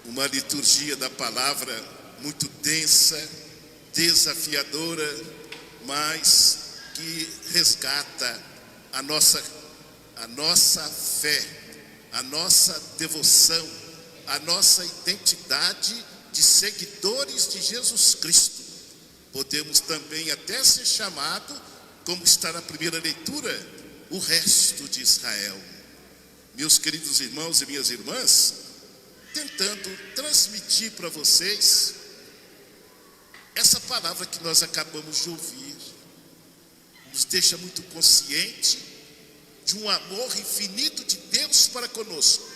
uma liturgia da palavra muito densa, desafiadora, mas que resgata a nossa fé, a nossa devoção, a nossa identidade de seguidores de Jesus Cristo. Podemos também até ser chamado, como está na primeira leitura, o resto de Israel. Meus queridos irmãos e minhas irmãs, tentando transmitir para vocês essa palavra que nós acabamos de ouvir, nos deixa muito consciente de um amor infinito de Deus para conosco,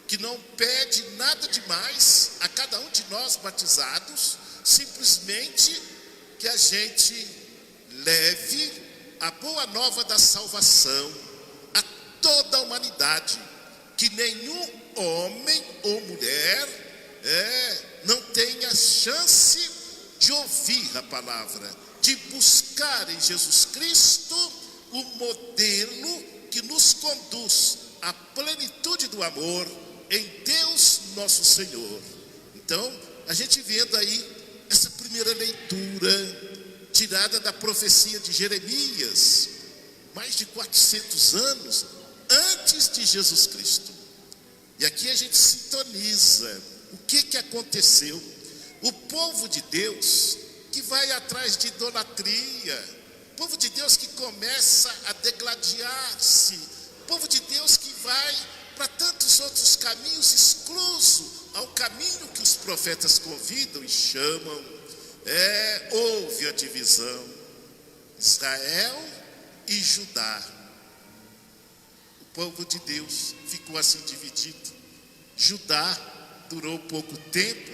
que não pede nada demais a cada um de nós batizados, simplesmente que a gente leve a boa nova da salvação a toda a humanidade, que nenhum homem ou mulher não tenha chance de ouvir a palavra, de buscar em Jesus Cristo o modelo que nos conduz à plenitude do amor em Deus nosso Senhor. Então, a gente vendo aí essa primeira leitura tirada da profecia de Jeremias, mais de 400 anos antes de Jesus Cristo. E aqui a gente sintoniza o que aconteceu. O povo de Deus que vai atrás de idolatria, o povo de Deus que começa a degladiar-se, o povo de Deus que vai para tantos outros caminhos excluso ao caminho que os profetas convidam e chamam. Houve a divisão, Israel e Judá. O povo de Deus ficou assim dividido. Judá durou pouco tempo,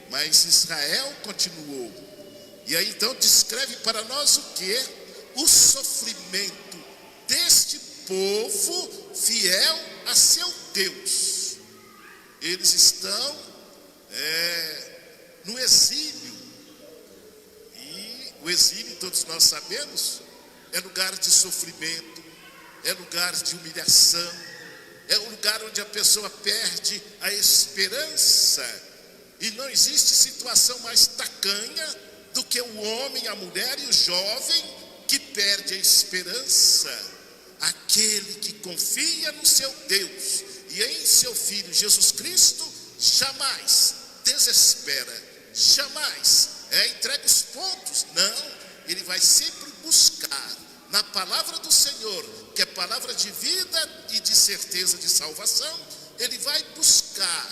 mas Israel continuou. E aí então descreve para nós o que? O sofrimento deste povo fiel a seu Deus. Eles estão no exílio. E o exílio, todos nós sabemos, é lugar de sofrimento, é lugar de humilhação, é um lugar onde a pessoa perde a esperança. E não existe situação mais tacanha do que o homem, a mulher e o jovem que perde a esperança. Aquele que confia no seu Deus e em seu Filho Jesus Cristo jamais desespera, jamais entrega os pontos. Não, ele vai sempre buscar na palavra do Senhor, que é palavra de vida e de certeza de salvação. Ele vai buscar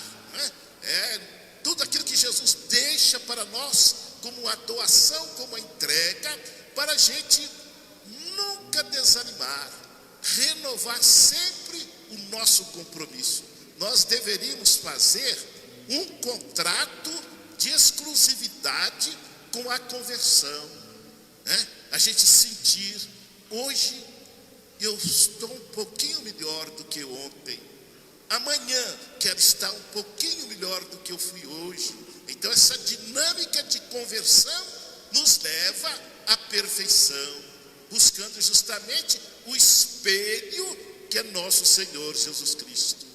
tudo aquilo que Jesus deixa para nós como a doação, como a entrega, para a gente nunca desanimar, renovar sempre o nosso compromisso. Nós deveríamos fazer um contrato de exclusividade com a conversão, a gente sentir, hoje eu estou um pouquinho melhor do que ontem, amanhã quero estar um pouquinho melhor do que eu fui hoje. Então essa dinâmica de conversão nos leva à perfeição, buscando justamente o espelho que é nosso Senhor Jesus Cristo.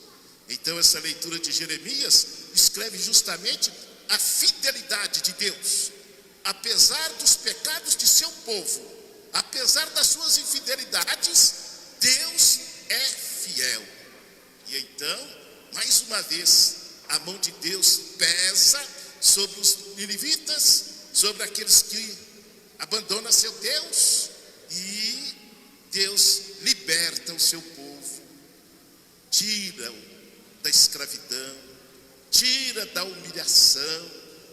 Então essa leitura de Jeremias escreve justamente a fidelidade de Deus, apesar dos pecados de seu povo, apesar das suas infidelidades, Deus é fiel. E então, mais uma vez, a mão de Deus pesa sobre os ninivitas, sobre aqueles que abandonam seu Deus, e Deus liberta o seu povo, tira-o da escravidão, tira da humilhação,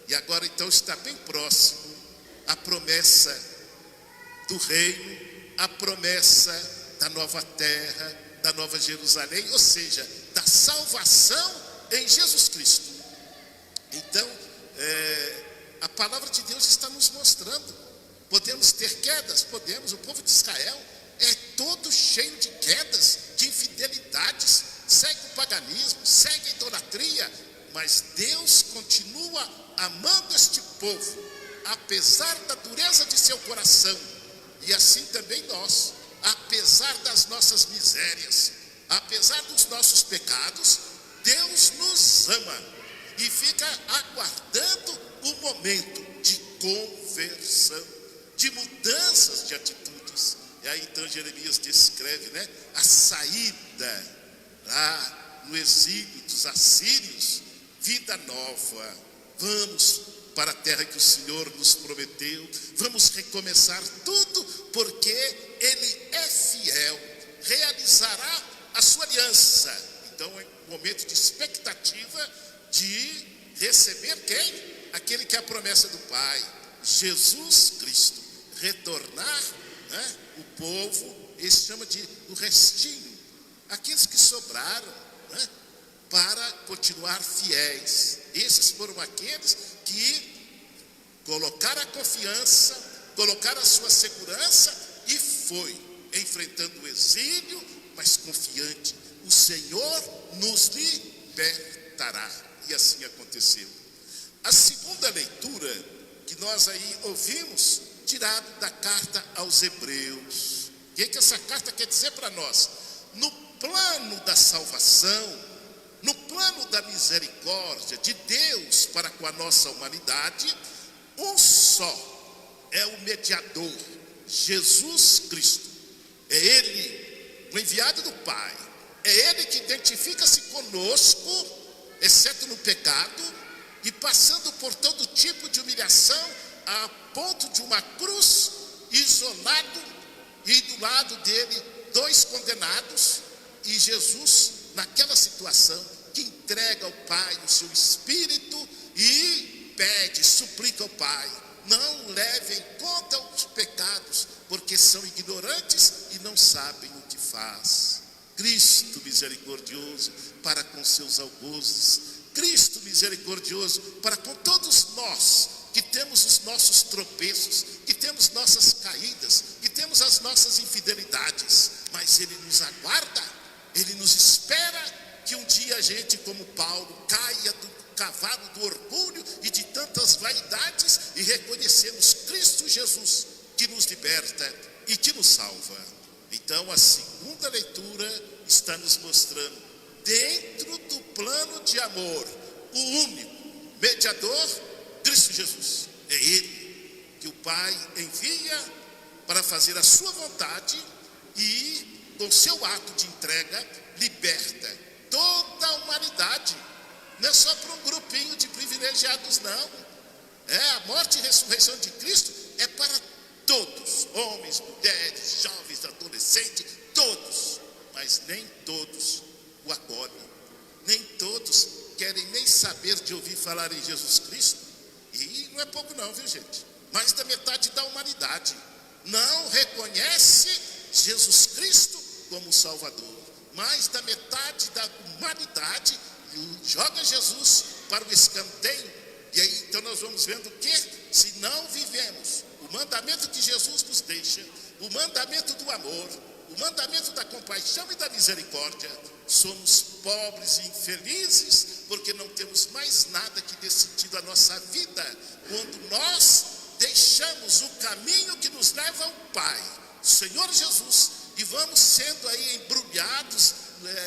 e agora então está bem próximo a promessa do reino, a promessa da nova terra, da nova Jerusalém, ou seja, da salvação em Jesus Cristo. Então, a palavra de Deus está nos mostrando. Podemos ter quedas? Podemos. O povo de Israel é todo cheio de quedas, de infidelidades, segue o paganismo, segue a idolatria, mas Deus continua amando este povo, apesar da dureza de seu coração. E assim também nós, apesar das nossas misérias, apesar dos nossos pecados, Deus nos ama e fica aguardando o momento de conversão, de mudanças de atitudes. E aí então Jeremias descreve, né, a saída lá no exílio dos assírios, vida nova. Vamos para a terra que o Senhor nos prometeu, vamos recomeçar tudo, porque Ele é fiel, realizará a sua aliança. Então é um momento de expectativa de receber quem? Aquele que é a promessa do Pai, Jesus Cristo, retornar, né, o povo, ele chama de o restinho, aqueles que sobraram, né, para continuar fiéis. Esses foram aqueles que colocaram a confiança, colocaram a sua segurança e foi enfrentando o exílio, mas confiante: o Senhor nos libertará. E assim aconteceu. A segunda leitura que nós aí ouvimos, tirado da carta aos Hebreus. O que essa carta quer dizer para nós? No plano da salvação, no plano da misericórdia de Deus para com a nossa humanidade, um só é o mediador, Jesus Cristo. É Ele, o enviado do Pai. É Ele que identifica-se conosco, exceto no pecado, e passando por todo tipo de humilhação, a ponto de uma cruz, isolado, e do lado dele 2 condenados, e Jesus, naquela situação, que entrega ao Pai o seu Espírito e pede, suplica ao Pai: não leve em conta os pecados, porque são ignorantes e não sabem o que faz. Cristo misericordioso para com seus algozes, Cristo misericordioso para com todos nós que temos os nossos tropeços, que temos nossas caídas, que temos as nossas infidelidades, mas Ele nos aguarda, Ele nos espera, que um dia a gente, como Paulo, caia do cavalo do orgulho e de tantas vaidades e reconhecemos Cristo Jesus, que nos liberta e que nos salva. Então a segunda leitura está nos mostrando, dentro do plano de amor, o único mediador, Cristo Jesus. É Ele que o Pai envia para fazer a sua vontade e, com seu ato de entrega, liberta toda a humanidade. Não é só para um grupinho de privilegiados, não. A morte e ressurreição de Cristo é para todos, homens, mulheres, jovens, adolescentes, todos. Mas nem todos o acolhem, nem todos querem nem saber de ouvir falar em Jesus Cristo. E não é pouco não, viu gente? Mais da metade da humanidade não reconhece Jesus Cristo como Salvador. Mais da metade da humanidade joga Jesus para o escanteio. E aí então nós vamos vendo que, se não vivemos o mandamento que Jesus nos deixa, o mandamento do amor, o mandamento da compaixão e da misericórdia, somos pobres e infelizes, porque não temos mais nada que dê sentido à nossa vida, quando nós deixamos o caminho que nos leva ao Pai, Senhor Jesus, e vamos sendo aí embrulhados,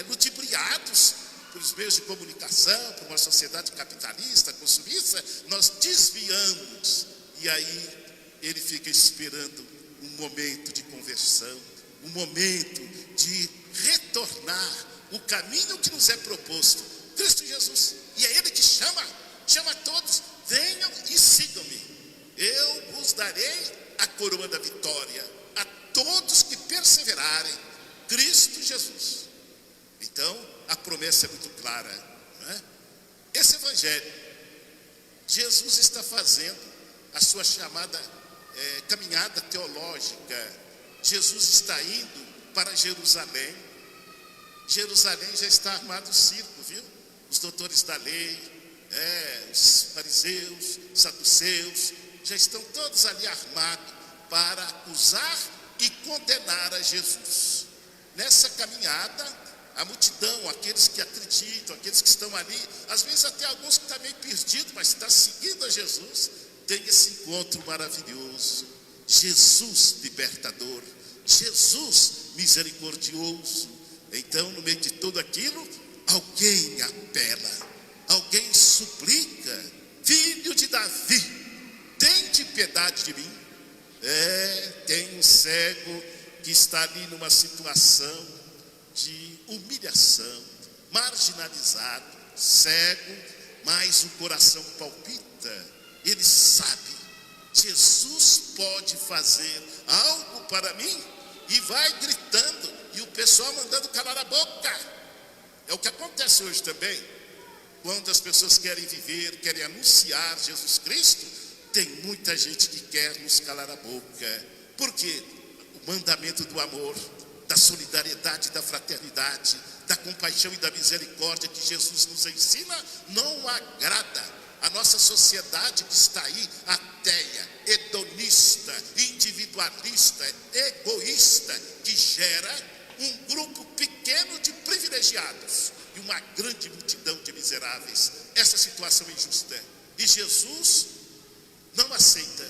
ludibriados pelos meios de comunicação, por uma sociedade capitalista, consumista. Nós desviamos, e aí Ele fica esperando um momento de conversão, um momento de retornar o caminho que nos é proposto, Cristo Jesus. E é Ele que chama todos: venham e sigam-me, eu vos darei a coroa da vitória, a todos que perseverarem, Cristo Jesus. Então a promessa é muito clara, não é? Esse evangelho, Jesus está fazendo a sua chamada caminhada teológica. Jesus está indo para Jerusalém. Jerusalém já está armado o circo, viu? Os doutores da lei, os fariseus, os saduceus, já estão todos ali armados para acusar e condenar a Jesus. Nessa caminhada, a multidão, aqueles que acreditam, aqueles que estão ali, às vezes até alguns que estão meio perdidos, mas está seguindo a Jesus, tem esse encontro maravilhoso. Jesus libertador, Jesus misericordioso. Então, no meio de tudo aquilo, alguém apela, alguém suplica piedade de mim. Tem um cego que está ali numa situação de humilhação, marginalizado, cego, mas o coração palpita. Ele sabe, Jesus pode fazer algo para mim, e vai gritando, e o pessoal mandando calar a boca. É o que acontece hoje também, quando as pessoas querem viver, querem anunciar Jesus Cristo. Tem muita gente que quer nos calar a boca. Por quê? O mandamento do amor, da solidariedade, da fraternidade, da compaixão e da misericórdia que Jesus nos ensina, não agrada a nossa sociedade que está aí, ateia, hedonista, individualista, egoísta, que gera um grupo pequeno de privilegiados e uma grande multidão de miseráveis. Essa situação é injusta. E Jesus não aceita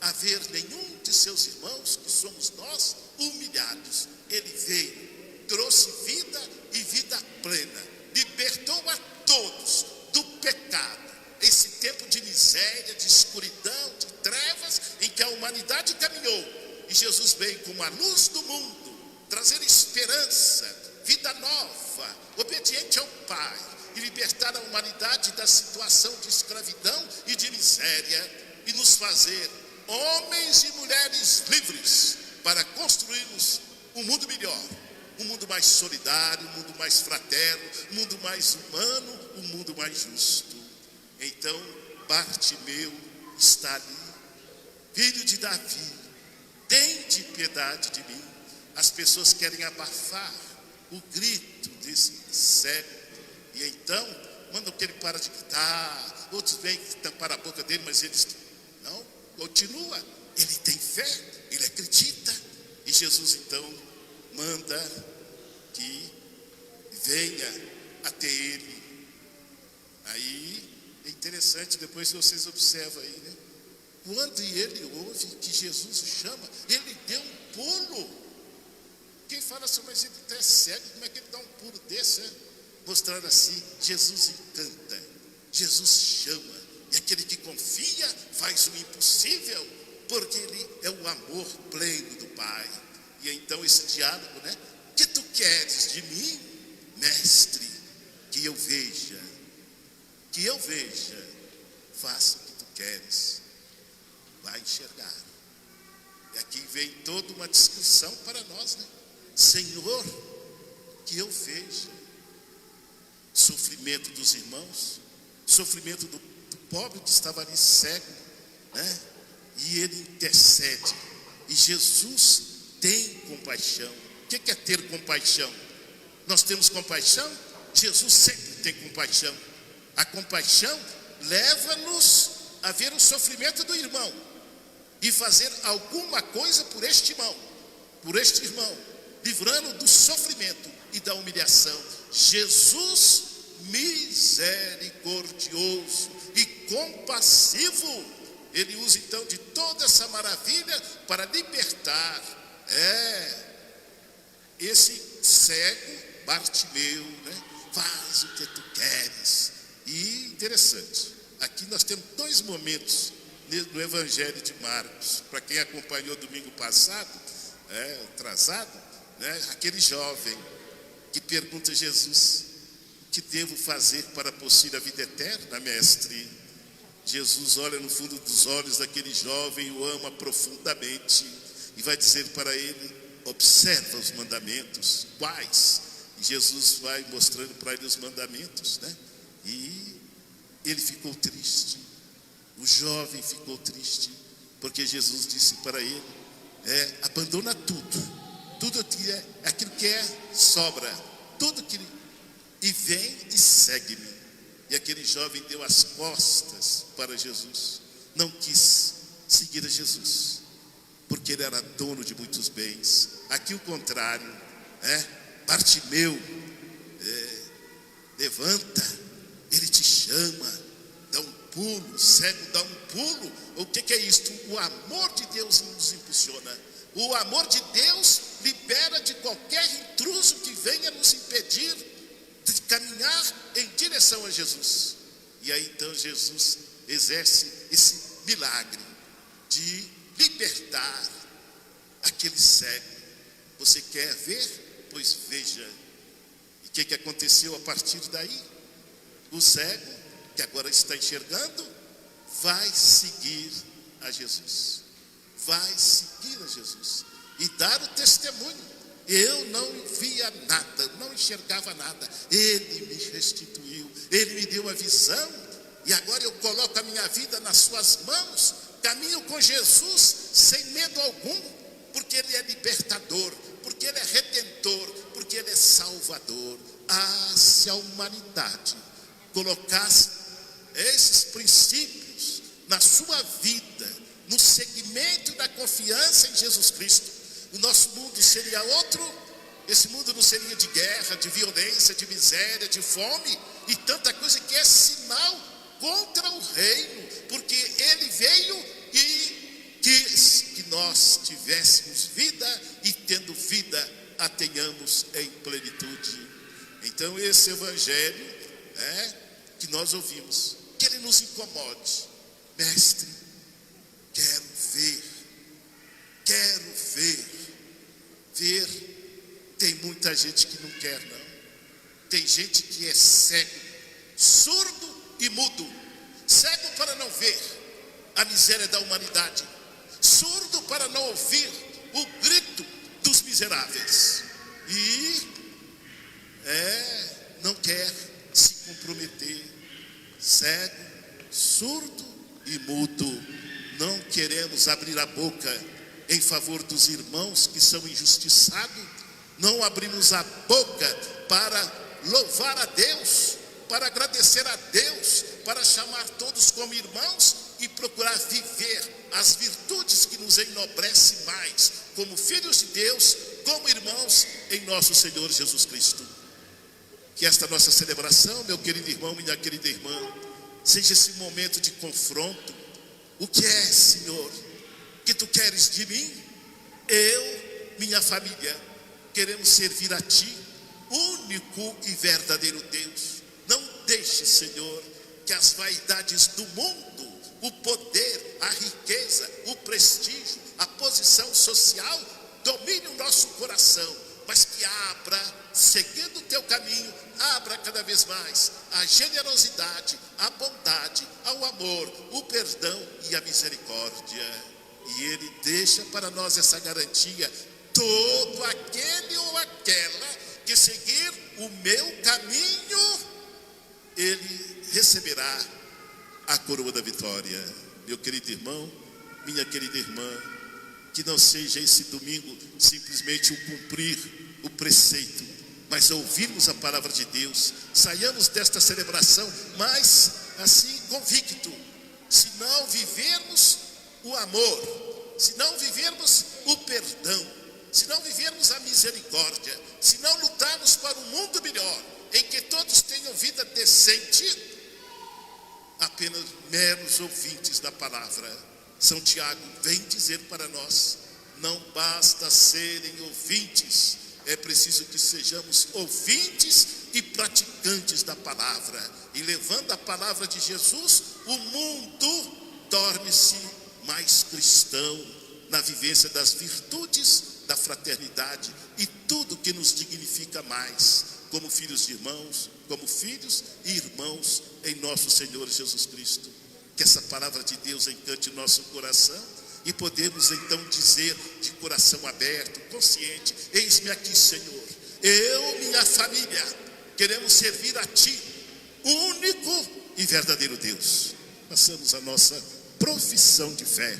haver nenhum de seus irmãos, que somos nós, humilhados. Ele veio, trouxe vida e vida plena, libertou a todos do pecado. Esse tempo de miséria, de escuridão, de trevas, em que a humanidade caminhou, e Jesus veio como a luz do mundo, trazer esperança, vida nova, obediente ao Pai, e libertar a humanidade da situação de escravidão e de miséria, e nos fazer homens e mulheres livres para construirmos um mundo melhor, um mundo mais solidário, um mundo mais fraterno, um mundo mais humano, um mundo mais justo. Então Bartimeu está ali, filho de Davi, tende piedade de mim. As pessoas querem abafar o grito desse cego, e então mandam que ele pare de gritar. Outros vêm tampar a boca dele, mas eles não, continua. Ele tem fé, ele acredita, e Jesus então manda que venha até ele. Aí é interessante, depois vocês observam aí, né? Quando ele ouve que Jesus o chama, ele deu um pulo. Quem fala assim, mas ele está cego, como é que ele dá um pulo desse? Mostrando assim, Jesus encanta, Jesus chama, e aquele que confia faz o impossível, porque ele é o amor pleno do Pai. E então esse diálogo, né? Que tu queres de mim, mestre? Que eu veja, faça o que tu queres, vai enxergar. E aqui vem toda uma discussão para nós, né? Senhor, que eu veja sofrimento dos irmãos, sofrimento do pobre que estava ali cego, né? E ele intercede, e Jesus tem compaixão. O que é ter compaixão? Nós temos compaixão? Jesus sempre tem compaixão. A compaixão leva-nos a ver o sofrimento do irmão e fazer alguma coisa por este irmão, livrando do sofrimento e da humilhação. Jesus misericordioso e compassivo, ele usa então de toda essa maravilha para libertar esse cego Bartimeu, né? Faz o que tu queres. E interessante, aqui nós temos dois momentos no Evangelho de Marcos. Para quem acompanhou domingo passado, atrasado, né? Aquele jovem que pergunta a Jesus: o que devo fazer para possuir a vida eterna, mestre? Jesus olha no fundo dos olhos daquele jovem e o ama profundamente, e vai dizer para ele: observa os mandamentos. Quais? E Jesus vai mostrando para ele os mandamentos, né? E ele ficou triste, o jovem ficou triste, porque Jesus disse para ele: abandona tudo que é, aquilo que sobra, tudo que, e vem e segue-me. E aquele jovem deu as costas para Jesus, não quis seguir a Jesus, porque ele era dono de muitos bens. Aqui o contrário, Bartimeu, levanta, ele te chama, dá um pulo, o cego dá um pulo. O que é isto? O amor de Deus nos impulsiona. O amor de Deus libera de qualquer intruso que venha nos impedir de caminhar em direção a Jesus. E aí então Jesus exerce esse milagre. de libertar aquele cego. Você quer ver? Pois veja. E o que aconteceu a partir daí? O cego, que agora está enxergando, vai seguir a Jesus. Vai seguir a Jesus e dar o testemunho. Eu não via nada, não enxergava nada. Ele me restituiu, Ele me deu a visão. E agora eu coloco a minha vida nas suas mãos. Caminho com Jesus sem medo algum, porque Ele é libertador, porque Ele é redentor, porque Ele é salvador. Se a humanidade colocasse esses princípios na sua vida, no segmento da confiança em Jesus Cristo, o nosso mundo seria outro. Esse mundo não seria de guerra, de violência, de miséria, de fome e tanta coisa que é sinal contra o reino, porque Ele veio e quis que nós tivéssemos vida e, tendo vida, a tenhamos em plenitude. Então esse evangelho que nós ouvimos, que ele nos incomode. Mestre, quero ver. Tem muita gente que não quer, não. Tem gente que é cego, surdo e mudo. Cego para não ver a miséria da humanidade, surdo para não ouvir o grito dos miseráveis, e não quer se comprometer. Cego, surdo e mudo. Não queremos abrir a boca em favor dos irmãos que são injustiçados. Não abrimos a boca para louvar a Deus, para agradecer a Deus, para chamar todos como irmãos e procurar viver as virtudes que nos enobrecem mais, como filhos de Deus, como irmãos em nosso Senhor Jesus Cristo. Que esta nossa celebração, meu querido irmão, minha querida irmã, seja esse momento de confronto. O que é, Senhor, que Tu queres de mim? Eu, minha família, queremos servir a Ti, único e verdadeiro Deus. Não deixe, Senhor, que as vaidades do mundo, o poder, a riqueza, o prestígio, a posição social domine o nosso coração, mas que abra, seguindo o Teu caminho, abra cada vez mais a generosidade, a bondade, o amor, o perdão e a misericórdia. E Ele deixa para nós essa garantia: todo aquele ou aquela que seguir o meu caminho, ele receberá a coroa da vitória. Meu querido irmão, minha querida irmã, que não seja esse domingo simplesmente o cumprir o preceito, mas ouvirmos a palavra de Deus, saiamos desta celebração mais assim convicto. Se não vivermos o amor, se não vivermos o perdão, se não vivermos a misericórdia, se não lutarmos para um mundo melhor, em que todos tenham vida decente, apenas meros ouvintes da palavra. São Tiago vem dizer para nós: não basta serem ouvintes, é preciso que sejamos ouvintes e praticantes da palavra. E levando a palavra de Jesus, o mundo torne-se mais cristão, na vivência das virtudes, da fraternidade e tudo que nos dignifica mais, como filhos de irmãos, como filhos e irmãos em nosso Senhor Jesus Cristo. Que essa palavra de Deus encante o nosso coração e podemos então dizer de coração aberto, consciente: eis-me aqui, Senhor, eu, minha família, queremos servir a Ti, único e verdadeiro Deus. Façamos a nossa profissão de fé.